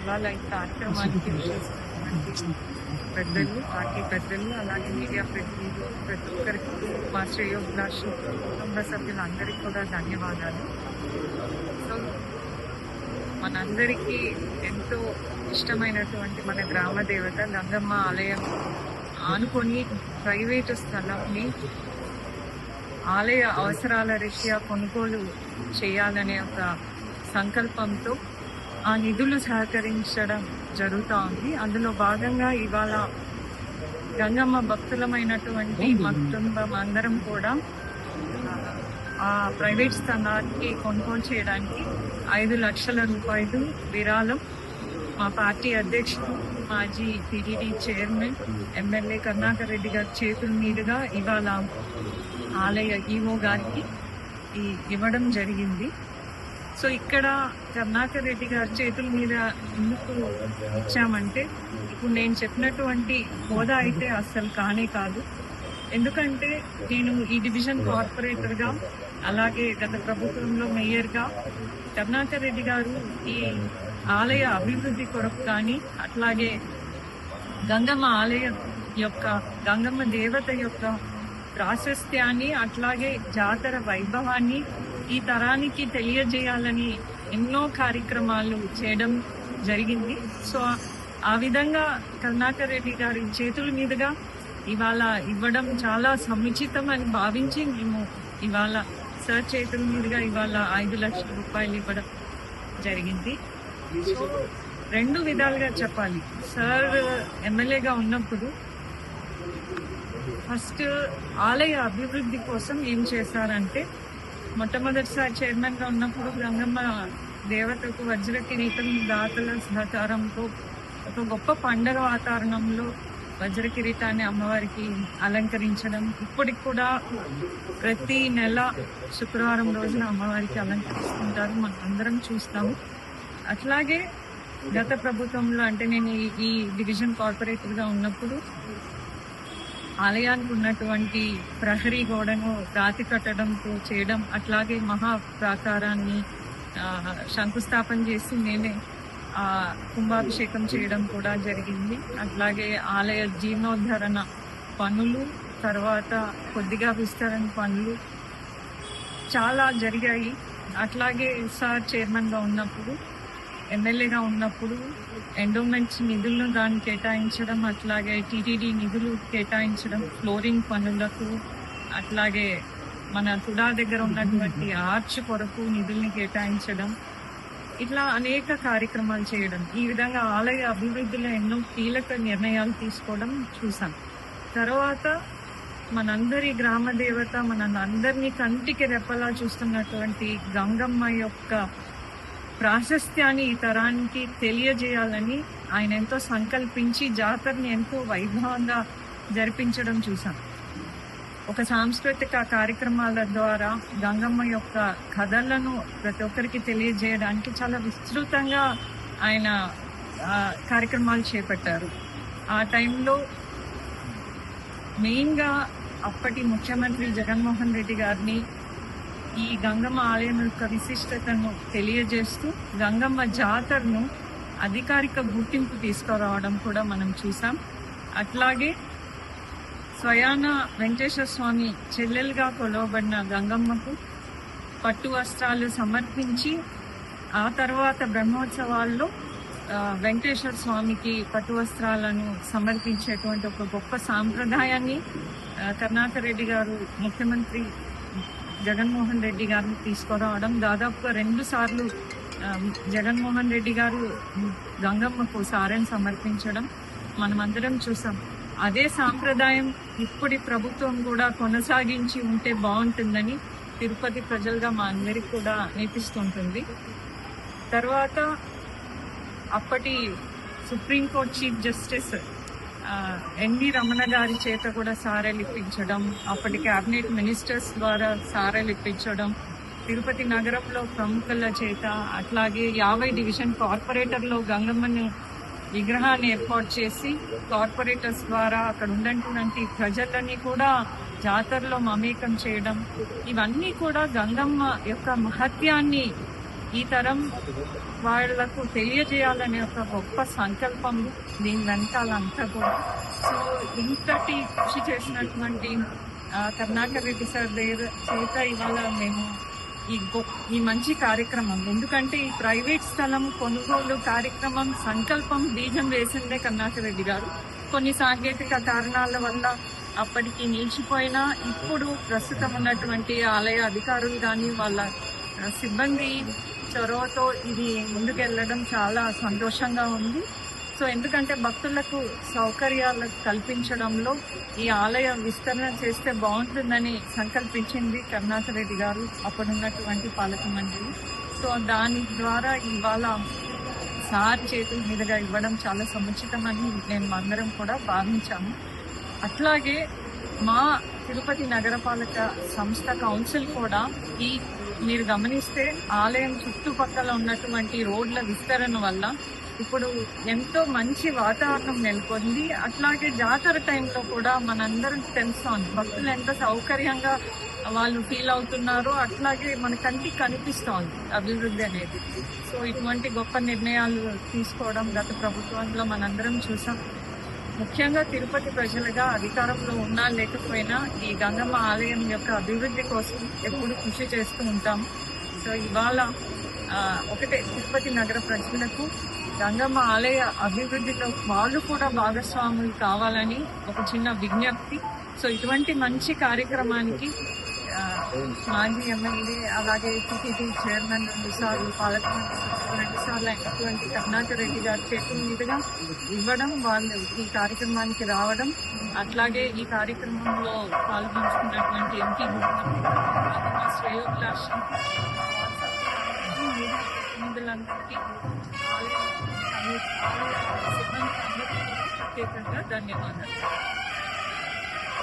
ఇవాళ ఈ కార్యక్రమానికి విచ్చేసినటువంటి పెద్దలు, పార్టీ పెద్దలు, అలాగే మీడియా ప్రతినిధులు, ప్రతి ఒక్కరికి, మా శ్రేయోభిలాషి కుటుంబ సభ్యులందరికీ కూడా ధన్యవాదాలు. సో మనందరికీ ఎంతో ఇష్టమైనటువంటి మన గ్రామ దేవత గంగమ్మ ఆలయం ఆనుకొని ప్రైవేటు స్థలంని ఆలయ అవసరాల రీత్యా కొనుగోలు చేయాలనే ఒక సంకల్పంతో ఆ నిధులు సహకరించడం జరుగుతూ ఉంది. అందులో భాగంగా ఇవాళ గంగమ్మ భక్తులమైనటువంటి మా కుటుంబం అందరం కూడా ఆ ప్రైవేట్ స్థలానికి కొనుగోలు చేయడానికి 5 లక్షల రూపాయలు విరాళం మా పార్టీ అధ్యక్షుడు, మాజీ TTD chairman, MLA Karunakar Reddy గారి చేతుల మీదుగా ఇవాళ ఆలయ ఈవో గారికి ఇవ్వడం జరిగింది. సో ఇక్కడ కరుణాకర్ రెడ్డి గారి చేతుల మీద ఎందుకు ఇచ్చామంటే, ఇప్పుడు నేను చెప్పినటువంటి హోదా అయితే అస్సలు కానే కాదు. ఎందుకంటే నేను ఈ డివిజన్ కార్పొరేటర్గా, అలాగే గత ప్రభుత్వంలో మేయర్గా కరుణాకర్ రెడ్డి గారు ఈ ఆలయ అభివృద్ధి కొరకు కానీ, అట్లాగే గంగమ్మ ఆలయం యొక్క, గంగమ్మ దేవత యొక్క ప్రాశస్త్యాన్ని, అట్లాగే జాతర వైభవాన్ని ఈ తరానికి తెలియజేయాలని ఎన్నో కార్యక్రమాలు చేయడం జరిగింది. సో ఆ విధంగా కరుణాకర్ రెడ్డి గారి చేతుల మీదుగా ఇవాళ ఇవ్వడం చాలా సముచితం అని భావించి మేము ఇవాళ సార్ చేతుల మీదుగా ఇవాళ 5 లక్షల రూపాయలు ఇవ్వడం జరిగింది. సో 2 విధాలుగా చెప్పాలి. సార్ ఎమ్మెల్యేగా ఉన్నప్పుడు ఫస్ట్ ఆలయ అభివృద్ధి కోసం ఏం చేశారంటే, మొట్టమొదటిసారి చైర్మన్గా ఉన్నప్పుడు గంగమ్మ దేవతకు వజ్ర కిరీటం దాతల సహకారంతో ఒక గొప్ప పండగ వాతావరణంలో వజ్ర కిరీటాన్ని అమ్మవారికి అలంకరించడం, ఇప్పటికి కూడా ప్రతి నెల శుక్రవారం రోజున అమ్మవారికి అలంకరిస్తుంటారు, మనం అందరం చూస్తాము. అట్లాగే గత ప్రభుత్వంలో, అంటే నేను ఈ డివిజన్ కార్పొరేటర్గా ఉన్నప్పుడు ఆలయానికి ఉన్నటువంటి ప్రహరీ గోడను రాతి కట్టడంతో చేయడం, అట్లాగే మహా ప్రాకారాన్ని శంకుస్థాపన చేసి నేనే కుంభాభిషేకం చేయడం కూడా జరిగింది. అట్లాగే ఆలయ జీర్ణోద్ధరణ పనులు, తర్వాత కొద్దిగా విస్తరణ పనులు చాలా జరిగాయి. అట్లాగే సార్ చైర్మన్గా ఉన్నప్పుడు, ఎమ్మెల్యేగా ఉన్నప్పుడు ఎండోమెంట్స్ నిధులను దాన్ని కేటాయించడం, అట్లాగే టీటీడీ నిధులు కేటాయించడం ఫ్లోరింగ్ పనులకు, అట్లాగే మన తుడా దగ్గర ఉన్నటువంటి ఆర్చ్ కొరకు నిధుల్ని కేటాయించడం, ఇట్లా అనేక కార్యక్రమాలు చేయడం, ఈ విధంగా ఆలయ అభివృద్ధిలో ఎన్నో కీలక నిర్ణయాలు తీసుకోవడం చూసాం. తర్వాత మనందరి గ్రామ దేవత, మనందరినీ కంటికి రెప్పలా చూస్తున్నటువంటి గంగమ్మ యొక్క ప్రాశస్త్యాన్ని ఈ తరానికి తెలియజేయాలని ఆయన ఎంతో సంకల్పించి జాతరని ఎంతో వైభవంగా జరిపించడం చూసాం. ఒక సాంస్కృతిక కార్యక్రమాల ద్వారా గంగమ్మ యొక్క కథలను ప్రతి ఒక్కరికి తెలియజేయడానికి చాలా విస్తృతంగా ఆయన కార్యక్రమాలు చేపట్టారు. ఆ టైంలో మెయిన్గా అప్పటి ముఖ్యమంత్రి జగన్మోహన్ రెడ్డి గారిని ఈ గంగమ్మ ఆలయం యొక్క విశిష్టతను తెలియజేస్తూ గంగమ్మ జాతరను అధికారిక గుర్తింపు తీసుకురావడం కూడా మనం చూసాం. అట్లాగే స్వయాన వెంకటేశ్వర స్వామి చెల్లెలుగా కొలవబడిన గంగమ్మకు పట్టు వస్త్రాలు సమర్పించి, ఆ తర్వాత బ్రహ్మోత్సవాల్లో వెంకటేశ్వర స్వామికి పట్టు వస్త్రాలను సమర్పించేటువంటి ఒక గొప్ప సాంప్రదాయాన్ని కరుణాకర్ రెడ్డి గారు, ముఖ్యమంత్రి జగన్మోహన్ రెడ్డి గారిని తీసుకురావడం, దాదాపుగా 2 సార్లు జగన్మోహన్ రెడ్డి గారు గంగమ్మకు సారెను సమర్పించడం మనమందరం చూసాం. అదే సాంప్రదాయం ఇప్పటి ప్రభుత్వం కూడా కొనసాగించి ఉంటే బాగుంటుందని తిరుపతి ప్రజలుగా మా అందరికి కూడా అనిపిస్తుంటుంది. తర్వాత అప్పటి supreme court chief justice NV Ramana గారి చేత కూడా సారెలు ఇప్పించడం, అప్పటి క్యాబినెట్ మినిస్టర్స్ ద్వారా సారెలు ఇప్పించడం, తిరుపతి నగరంలో ప్రముఖుల చేత, అట్లాగే 50 డివిజన్ కార్పొరేటర్లో గంగమ్మని విగ్రహాన్ని ఏర్పాటు చేసి కార్పొరేటర్స్ ద్వారా అక్కడ ఉన్నటువంటి ప్రజలని కూడా జాతరలో మమేకం చేయడం, ఇవన్నీ కూడా గంగమ్మ యొక్క మహత్యాన్ని ఈ తరం వాళ్లకు తెలియజేయాలనే ఒక గొప్ప సంకల్పం దీని వెనకాలంతా కూడా. సో ఇంతటి కృషి చేసినటువంటి కరుణాకర్ రెడ్డి సార్ దగ్గర చేత ఇవాళ మేము ఈ మంచి కార్యక్రమం, ఎందుకంటే ఈ ప్రైవేట్ స్థలం కొనుగోలు కార్యక్రమం సంకల్పం బీజం వేసిందే కరుణాకర్ రెడ్డి గారు. కొన్ని సాంకేతిక కారణాల వల్ల అప్పటికి నిలిచిపోయినా ఇప్పుడు ప్రస్తుతం ఉన్నటువంటి ఆలయ అధికారులు కానీ వాళ్ళ సిబ్బంది చొరవతో ఇది ముందుకెళ్లడం చాలా సంతోషంగా ఉంది. సో ఎందుకంటే భక్తులకు సౌకర్యాలు కల్పించడంలో ఈ ఆలయ విస్తరణ చేస్తే బాగుంటుందని సంకల్పించింది కరుణాకర్ రెడ్డి గారు, అప్పుడున్నటువంటి పాలక మండలి. సో దాని ద్వారా ఇవాళ సార్ చేతుల మీదుగా ఇవ్వడం చాలా సముచితమని నేను అందరం కూడా భావించాము. అట్లాగే మా తిరుపతి నగరపాలక సంస్థ కౌన్సిల్ కూడా మీరు గమనిస్తే ఆలయం చుట్టుపక్కల ఉన్నటువంటి రోడ్ల విస్తరణ వల్ల ఇప్పుడు ఎంతో మంచి వాతావరణం నెలకొంది. అట్లాగే జాతర టైంలో కూడా మనందరం తెలుస్తోంది భక్తులు ఎంత సౌకర్యంగా వాళ్ళు ఫీల్ అవుతున్నారో, అట్లాగే మన కంటికి కనిపిస్తోంది అభివృద్ధి అనేది. సో ఇటువంటి గొప్ప నిర్ణయాలు తీసుకోవడం గత ప్రభుత్వంలో మనందరం చూసాం. ముఖ్యంగా తిరుపతి ప్రజలుగా అధికారంలో ఉన్నా లేకపోయినా ఈ గంగమ్మ ఆలయం యొక్క అభివృద్ధి కోసం ఎప్పుడు కృషి చేస్తూ ఉంటాము. సో ఇవాళ ఒకటే తిరుపతి నగర ప్రజలకు గంగమ్మ ఆలయ అభివృద్ధిలో వాళ్ళు కూడా భాగస్వాములు కావాలని ఒక చిన్న విజ్ఞప్తి. సో ఇటువంటి మంచి కార్యక్రమానికి మాజీ ఎమ్మెల్యే అలాగే టీటీడీ చైర్మన్ 2 సార్లు, పాలక మండలి 2 సార్లు అయినటువంటి కరుణాకర్ రెడ్డి గారి చేతుల మీదుగా ఇవ్వడం, వాళ్ళు ఈ కార్యక్రమానికి రావడం, అట్లాగే ఈ కార్యక్రమంలో పాల్గొంచుకున్నటువంటి ఎంపీ శ్రేయోభిలాషి ప్రతినిధులందరికీ సిబ్బంది అందరికీ ప్రత్యేకంగా ధన్యవాదాలు.